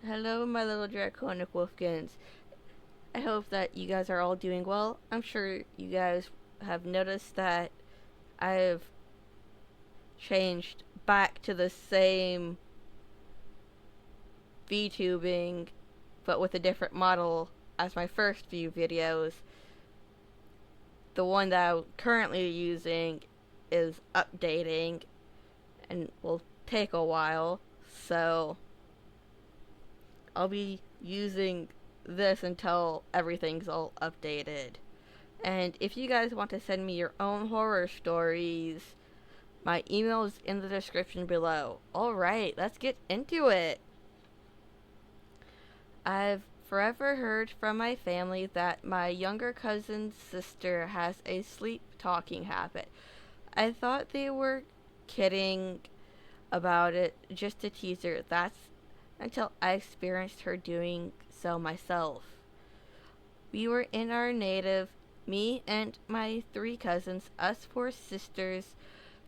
Hello, my little draconic wolfkins. I hope that you guys are all doing well. I'm sure you guys have noticed that I've changed back to the same VTubing, but with a different model as my first few videos. The one that I'm currently using is updating and will take a while, so I'll be using this until everything's all updated. And if you guys want to send me your own horror stories, my email is in the description below. Alright, let's get into it. I've forever heard from my family that my younger cousin's sister has a sleep talking habit. I thought they were kidding about it just to tease her. That's until I experienced her doing so myself. We were in our native, me and my three cousins, us four sisters,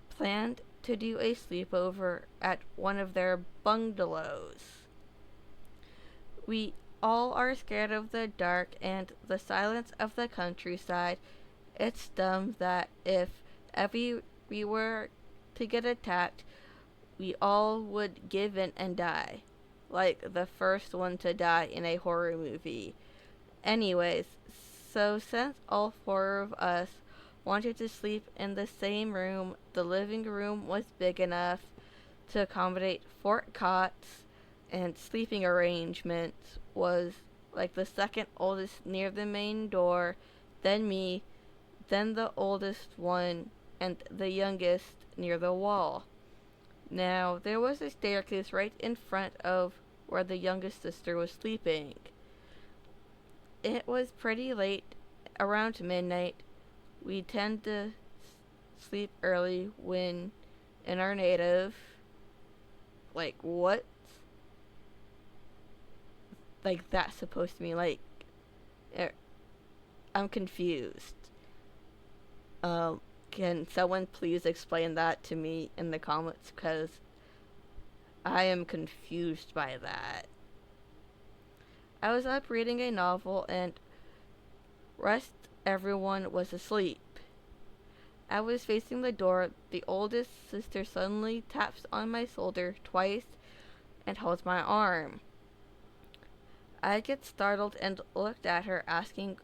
planned to do a sleepover at one of their bungalows. We all are scared of the dark and the silence of the countryside. It's dumb that if ever we were to get attacked, we all would give in and die. Like the first one to die in a horror movie. Anyways, so since all four of us wanted to sleep in the same room, the living room was big enough to accommodate four cots, and sleeping arrangements was like the second oldest near the main door, then me, then the oldest one, and the youngest near the wall. Now, there was a staircase right in front of where the youngest sister was sleeping. It was pretty late, around midnight. We tend to sleep early when in our native. Like, what? Like, that's supposed to mean, like, er, I'm confused. Can someone please explain that to me in the comments? Because I am confused by that. I was up reading a novel and rest everyone was asleep. I was facing the door. The oldest sister suddenly taps on my shoulder twice and holds my arm. I get startled and looked at her, asking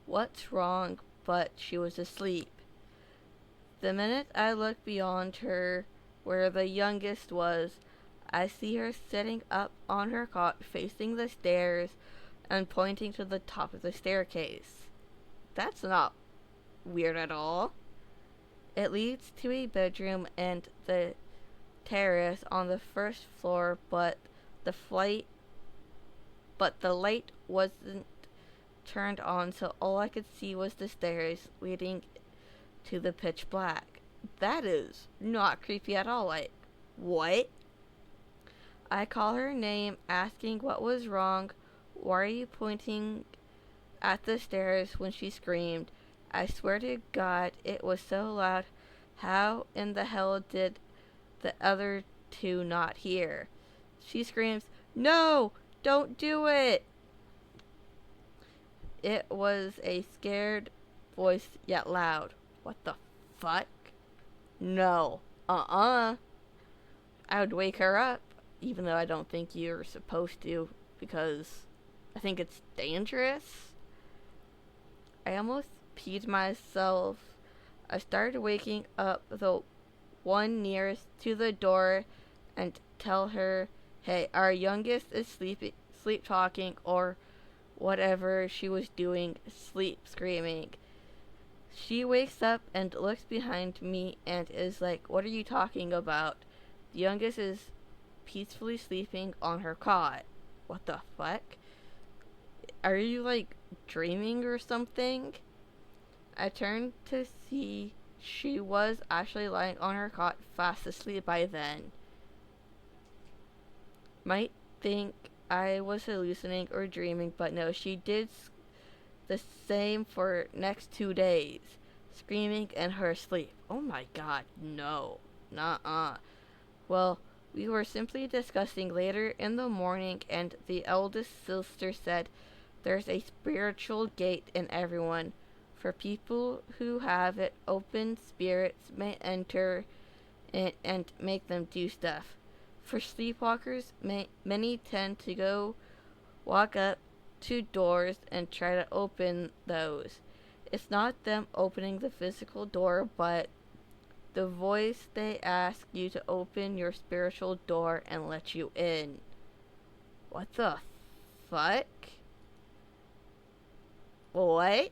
what's wrong, but she was asleep. The minute I look beyond her, where the youngest was, I see her sitting up on her cot facing the stairs and pointing to the top of the staircase. That's not weird at all. It leads to a bedroom and the terrace on the first floor, the flight but the light wasn't turned on, so all I could see was the stairs leading to the pitch black. That is not creepy at all. Like, what? I call her name, asking what was wrong. Why are you pointing at the stairs when she screamed? I swear to God, it was so loud. How in the hell did the other two not hear? She screams, "No! Don't do it!" It was a scared voice, yet loud. What the fuck? No. I would wake her up, even though I don't think you're supposed to, because I think it's dangerous. I almost peed myself. I started waking up the one nearest to the door and tell her, hey, our youngest is sleep talking, or whatever she was doing, sleep screaming. She wakes up and looks behind me and is like, what are you talking about? The youngest is peacefully sleeping on her cot. What the fuck? Are you like dreaming or something? I turned to see she was actually lying on her cot fast asleep by then. Might think I was hallucinating or dreaming, but no, she did the same for next 2 days, screaming in her sleep. Oh my god, no. Nuh-uh. Well, We were simply discussing later in the morning, and the eldest sister said, "There's a spiritual gate in everyone. For people who have it open, spirits may enter it and make them do stuff. For sleepwalkers, many tend to walk up to doors and try to open those. It's not them opening the physical door, but the voice they ask you to open your spiritual door and let you in." What the fuck? What?